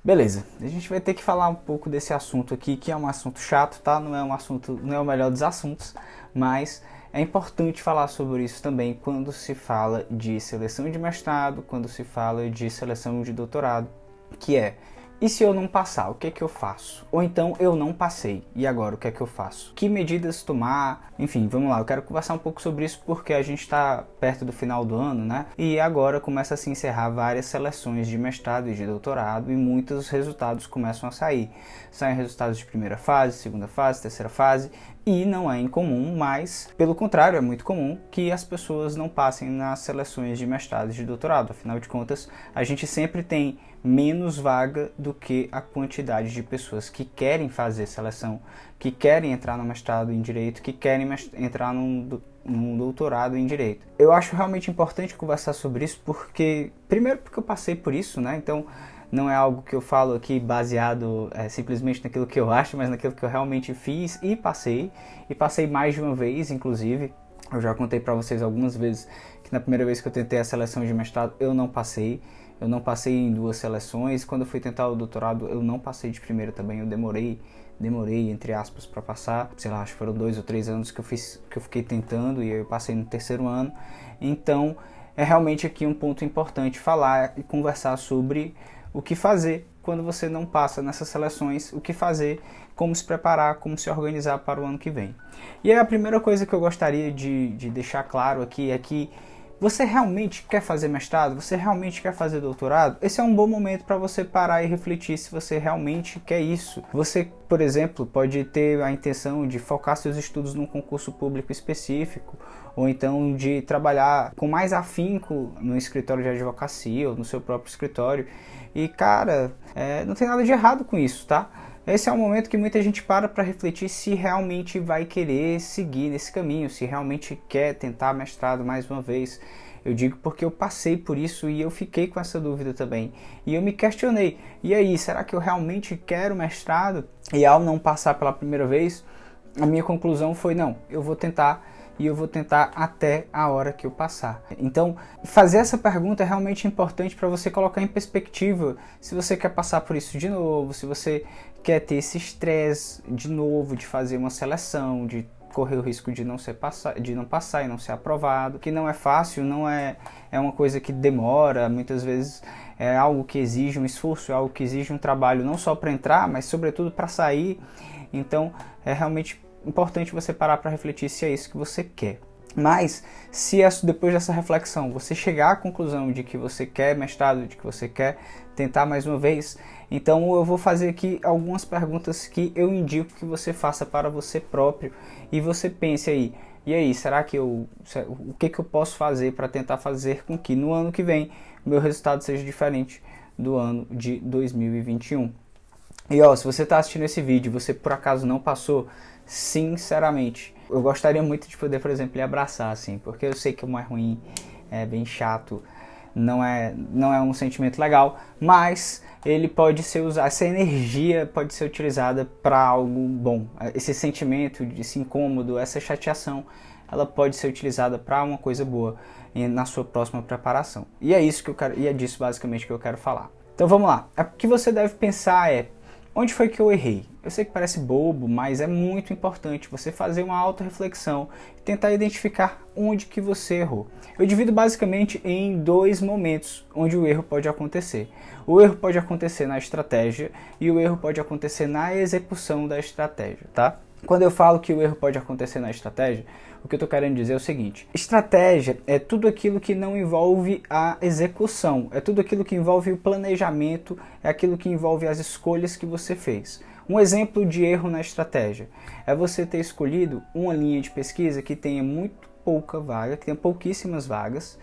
Beleza, a gente vai ter que falar um pouco desse assunto aqui, que é um assunto chato, tá? Não é um assunto, não é o melhor dos assuntos, mas é importante falar sobre isso também quando se fala de seleção de mestrado, quando se fala de seleção de doutorado, que é: e se eu não passar, o que é que eu faço? Ou então eu não passei, e agora o que é que eu faço? Que medidas tomar? Enfim, vamos lá, eu quero conversar um pouco sobre isso porque a gente está perto do final do ano, né? E agora começa a se encerrar várias seleções de mestrado e de doutorado e muitos resultados começam a sair. Saem resultados de primeira fase, segunda fase, terceira fase, e não é incomum, mas pelo contrário, é muito comum que as pessoas não passem nas seleções de mestrado e de doutorado. Afinal de contas, a gente sempre tem menos vaga do que a quantidade de pessoas que querem fazer seleção, que querem entrar no mestrado em Direito, que querem entrar num doutorado em Direito. Eu acho realmente importante conversar sobre isso porque, primeiro porque eu passei por isso, né? Então não é algo que eu falo aqui baseado simplesmente naquilo que eu acho, mas naquilo que eu realmente fiz e passei mais de uma vez, inclusive. Eu já contei para vocês algumas vezes que na primeira vez que eu tentei a seleção de mestrado eu não passei em duas seleções. Quando eu fui tentar o doutorado eu não passei de primeira também, eu demorei entre aspas para passar, sei lá, acho que foram 2 ou 3 anos que eu fiquei tentando e eu passei no terceiro ano. Então é realmente aqui um ponto importante falar e conversar sobre o que fazer quando você não passa nessas seleções, o que fazer, como se preparar, como se organizar para o ano que vem. E aí a primeira coisa que eu gostaria de deixar claro aqui é que você realmente quer fazer mestrado? Você realmente quer fazer doutorado? Esse é um bom momento para você parar e refletir se você realmente quer isso. Você, por exemplo, pode ter a intenção de focar seus estudos num concurso público específico, ou então de trabalhar com mais afinco no escritório de advocacia ou no seu próprio escritório. E cara, não tem nada de errado com isso, tá? Esse é o momento que muita gente para refletir se realmente vai querer seguir nesse caminho, se realmente quer tentar mestrado mais uma vez. Eu digo porque eu passei por isso e eu fiquei com essa dúvida também. E eu me questionei, e aí, será que eu realmente quero mestrado? E ao não passar pela primeira vez, a minha conclusão foi: não, eu vou tentar. E eu vou tentar até a hora que eu passar. Então, fazer essa pergunta é realmente importante para você colocar em perspectiva se você quer passar por isso de novo, se você quer ter esse estresse de novo, de fazer uma seleção, de correr o risco de não passar e não ser aprovado, que não é fácil, não é uma coisa que demora, muitas vezes é algo que exige um esforço, é algo que exige um trabalho não só para entrar, mas sobretudo para sair. Então, é realmente importante você parar para refletir se é isso que você quer. Mas, se depois dessa reflexão você chegar à conclusão de que você quer mestrado, de que você quer tentar mais uma vez, então eu vou fazer aqui algumas perguntas que eu indico que você faça para você próprio e você pense aí: e aí, será que o que eu posso fazer para tentar fazer com que no ano que vem o meu resultado seja diferente do ano de 2021? E ó, se você está assistindo esse vídeo e você por acaso não passou, sinceramente, eu gostaria muito de poder, por exemplo, lhe abraçar, assim, porque eu sei que é ruim, é bem chato, não é um sentimento legal, mas ele pode ser usado, essa energia pode ser utilizada para algo bom. Esse sentimento, esse incômodo, essa chateação, ela pode ser utilizada para uma coisa boa na sua próxima preparação. E é isso que eu quero, e é disso basicamente que eu quero falar. Então vamos lá. O que você deve pensar é: onde foi que eu errei? Eu sei que parece bobo, mas é muito importante você fazer uma autorreflexão e tentar identificar onde que você errou. Eu divido basicamente em 2 momentos onde o erro pode acontecer. O erro pode acontecer na estratégia e o erro pode acontecer na execução da estratégia, tá? Quando eu falo que o erro pode acontecer na estratégia, o que eu estou querendo dizer é o seguinte: estratégia é tudo aquilo que não envolve a execução, é tudo aquilo que envolve o planejamento, é aquilo que envolve as escolhas que você fez. Um exemplo de erro na estratégia é você ter escolhido uma linha de pesquisa que tenha muito pouca vaga, que tenha pouquíssimas vagas,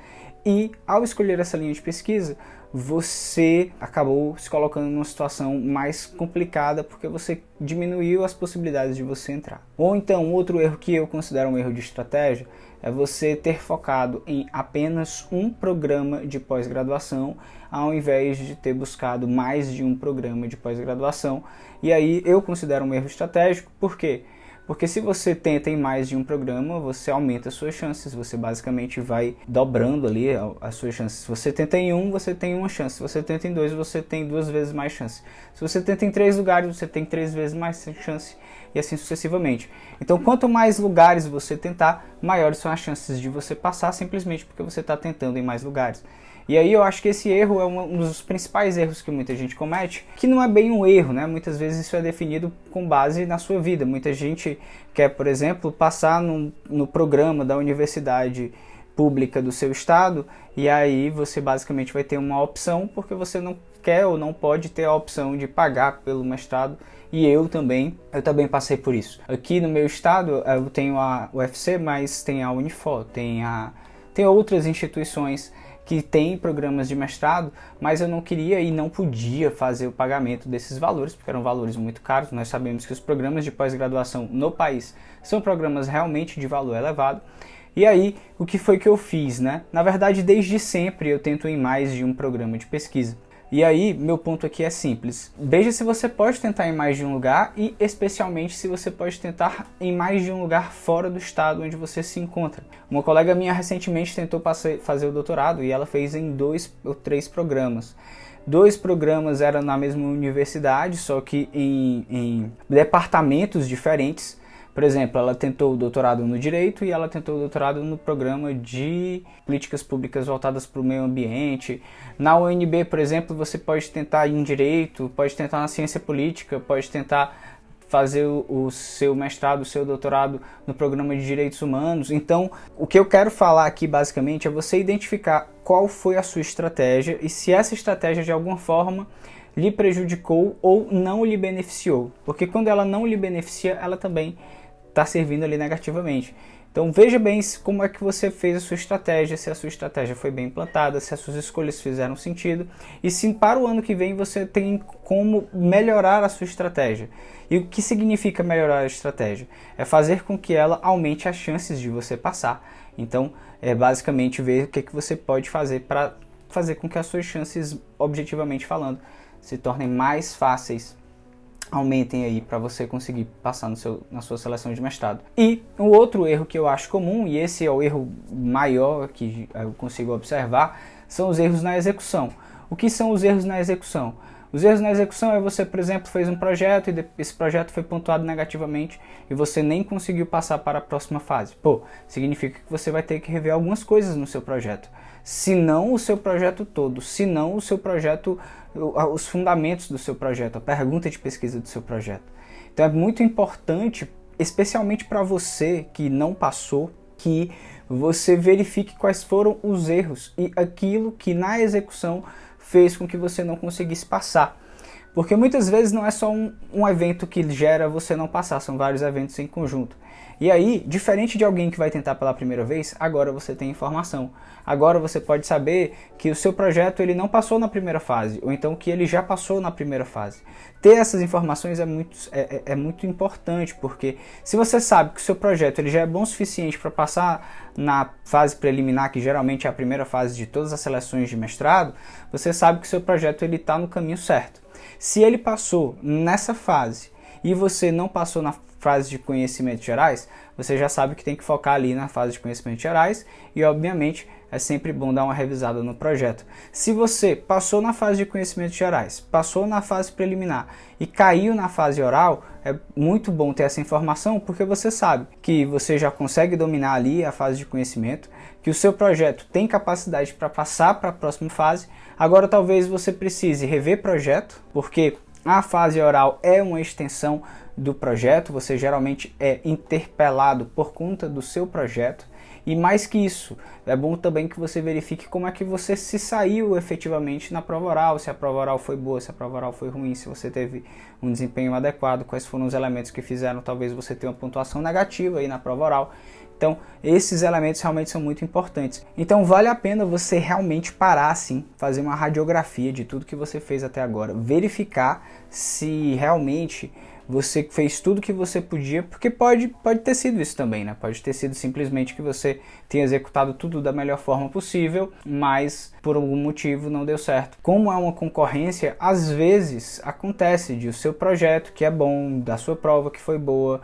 e ao escolher essa linha de pesquisa, você acabou se colocando numa situação mais complicada porque você diminuiu as possibilidades de você entrar. Ou então, outro erro que eu considero um erro de estratégia é você ter focado em apenas um programa de pós-graduação, ao invés de ter buscado mais de um programa de pós-graduação. E aí eu considero um erro estratégico, por quê? Porque se você tenta em mais de um programa, você aumenta as suas chances, você basicamente vai dobrando ali as suas chances. Se você tenta em um, você tem uma chance. Se você tenta em dois, você tem 2 vezes mais chance. Se você tenta em 3 lugares, você tem 3 vezes mais chance, e assim sucessivamente. Então, quanto mais lugares você tentar, maiores são as chances de você passar, simplesmente porque você está tentando em mais lugares. E aí eu acho que esse erro é um dos principais erros que muita gente comete, que não é bem um erro, né? Muitas vezes isso é definido com base na sua vida. Muita gente quer, por exemplo, passar no programa da universidade pública do seu estado, e aí você basicamente vai ter uma opção, porque você não quer ou não pode ter a opção de pagar pelo mestrado. E eu também passei por isso. Aqui no meu estado eu tenho a UFC, mas tem a Unifor, tem outras instituições que têm programas de mestrado, mas eu não queria e não podia fazer o pagamento desses valores, porque eram valores muito caros. Nós sabemos que os programas de pós-graduação no país são programas realmente de valor elevado. E aí, o que foi que eu fiz, né? Na verdade, desde sempre eu tento em mais de um programa de pesquisa. E aí, meu ponto aqui é simples. Veja se você pode tentar em mais de um lugar e, especialmente, se você pode tentar em mais de um lugar fora do estado onde você se encontra. Uma colega minha recentemente tentou fazer o doutorado e ela fez em 2 ou 3 programas. 2 programas eram na mesma universidade, só que em departamentos diferentes. Por exemplo, ela tentou o doutorado no Direito e ela tentou o doutorado no programa de Políticas Públicas voltadas para o meio ambiente. Na UNB, por exemplo, você pode tentar em Direito, pode tentar na Ciência Política, pode tentar fazer o seu mestrado, o seu doutorado no programa de Direitos Humanos. Então, o que eu quero falar aqui, basicamente, é você identificar qual foi a sua estratégia e se essa estratégia, de alguma forma, lhe prejudicou ou não lhe beneficiou. Porque quando ela não lhe beneficia, ela também está servindo ali negativamente. Então veja bem como é que você fez a sua estratégia, se a sua estratégia foi bem implantada, se as suas escolhas fizeram sentido e se para o ano que vem você tem como melhorar a sua estratégia. E o que significa melhorar a estratégia? É fazer com que ela aumente as chances de você passar. Então é basicamente ver o que você pode fazer para fazer com que as suas chances, objetivamente falando, se tornem mais fáceis, aumentem aí para você conseguir passar na sua seleção de mestrado. E um outro erro que eu acho comum, e esse é o erro maior que eu consigo observar, são os erros na execução. O que são os erros na execução? Os erros na execução é você, por exemplo, fez um projeto e esse projeto foi pontuado negativamente e você nem conseguiu passar para a próxima fase. Pô, significa que você vai ter que rever algumas coisas no seu projeto. Se não o seu projeto todo, se não o seu projeto, os fundamentos do seu projeto, a pergunta de pesquisa do seu projeto. Então é muito importante, especialmente para você que não passou, que você verifique quais foram os erros e aquilo que na execução fez com que você não conseguisse passar. Porque muitas vezes não é só um evento que gera você não passar, são vários eventos em conjunto. E aí, diferente de alguém que vai tentar pela primeira vez, agora você tem informação. Agora você pode saber que o seu projeto ele não passou na primeira fase, ou então que ele já passou na primeira fase. Ter essas informações é muito importante, porque se você sabe que o seu projeto ele já é bom o suficiente para passar na fase preliminar, que geralmente é a primeira fase de todas as seleções de mestrado, você sabe que o seu projeto está no caminho certo. Se ele passou nessa fase e você não passou na fase de conhecimentos gerais, você já sabe que tem que focar ali na fase de conhecimentos gerais e, obviamente, é sempre bom dar uma revisada no projeto. Se você passou na fase de conhecimentos gerais, passou na fase preliminar e caiu na fase oral, é muito bom ter essa informação, porque você sabe que você já consegue dominar ali a fase de conhecimento, que o seu projeto tem capacidade para passar para a próxima fase. Agora talvez você precise rever projeto, porque a fase oral é uma extensão do projeto, você geralmente é interpelado por conta do seu projeto. E mais que isso, é bom também que você verifique como é que você se saiu efetivamente na prova oral, se a prova oral foi boa, se a prova oral foi ruim, se você teve um desempenho adequado, quais foram os elementos que fizeram talvez você ter uma pontuação negativa aí na prova oral. Então, esses elementos realmente são muito importantes. Então, vale a pena você realmente parar, assim, fazer uma radiografia de tudo que você fez até agora, verificar se realmente você fez tudo que você podia, porque pode ter sido isso também, né? Pode ter sido simplesmente que você tenha executado tudo da melhor forma possível, mas por algum motivo não deu certo. Como é uma concorrência, às vezes acontece de o seu projeto, que é bom, da sua prova que foi boa,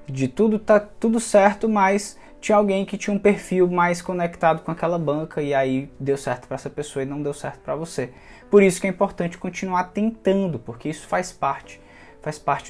de tudo tá tudo certo, mas tinha alguém que tinha um perfil mais conectado com aquela banca e aí deu certo para essa pessoa e não deu certo para você. Por isso que é importante continuar tentando, porque isso faz parte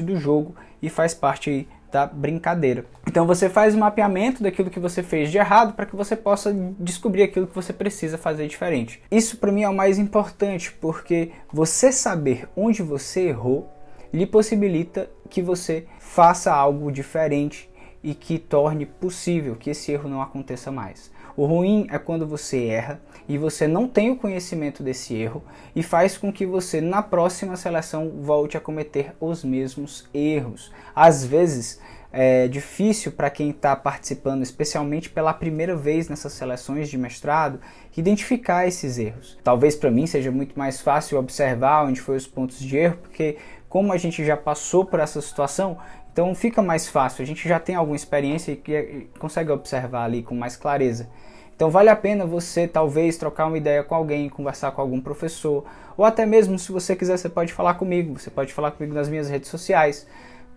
do jogo e faz parte da brincadeira. Então você faz o mapeamento daquilo que você fez de errado para que você possa descobrir aquilo que você precisa fazer diferente. Isso para mim é o mais importante, porque você saber onde você errou lhe possibilita que você faça algo diferente e que torne possível que esse erro não aconteça mais. O ruim é quando você erra e você não tem o conhecimento desse erro e faz com que você na próxima seleção volte a cometer os mesmos erros. Às vezes é difícil para quem está participando, especialmente pela primeira vez nessas seleções de mestrado, identificar esses erros. Talvez para mim seja muito mais fácil observar onde foram os pontos de erro, porque como a gente já passou por essa situação, então fica mais fácil, a gente já tem alguma experiência e consegue observar ali com mais clareza. Então vale a pena você talvez trocar uma ideia com alguém, conversar com algum professor, ou até mesmo se você quiser você pode falar comigo nas minhas redes sociais.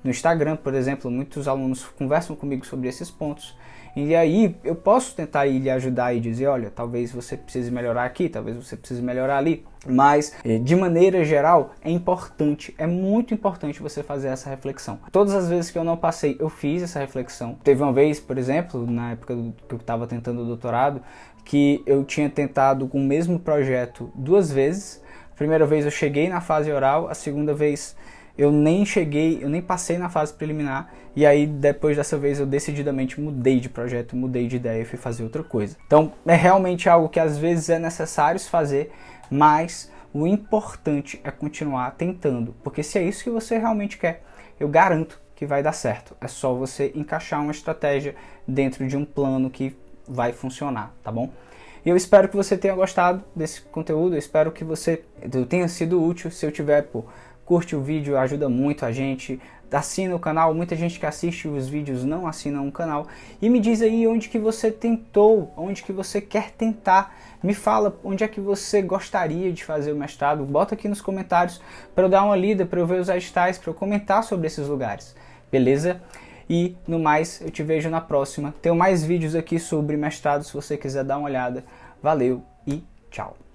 No Instagram, por exemplo, muitos alunos conversam comigo sobre esses pontos. E aí eu posso tentar lhe ajudar e dizer, olha, talvez você precise melhorar aqui, talvez você precise melhorar ali. Mas, de maneira geral, é importante, é muito importante você fazer essa reflexão. Todas as vezes que eu não passei, eu fiz essa reflexão. Teve uma vez, por exemplo, na época que eu estava tentando o doutorado, que eu tinha tentado com o mesmo projeto 2 vezes. A primeira vez eu cheguei na fase oral, a segunda vez eu nem passei na fase preliminar, e aí depois dessa vez eu decididamente mudei de projeto, mudei de ideia e fui fazer outra coisa. Então é realmente algo que às vezes é necessário se fazer, mas o importante é continuar tentando, porque se é isso que você realmente quer, eu garanto que vai dar certo. É só você encaixar uma estratégia dentro de um plano que vai funcionar, tá bom? E eu espero que você tenha gostado desse conteúdo, eu espero que eu tenha sido útil. Se eu tiver, curte o vídeo, ajuda muito a gente, assina o canal. Muita gente que assiste os vídeos não assina o canal. E me diz aí onde que você tentou, onde que você quer tentar. Me fala onde é que você gostaria de fazer o mestrado. Bota aqui nos comentários para eu dar uma lida, para eu ver os editais, para eu comentar sobre esses lugares. Beleza? E no mais, eu te vejo na próxima. Tenho mais vídeos aqui sobre mestrado se você quiser dar uma olhada. Valeu e tchau!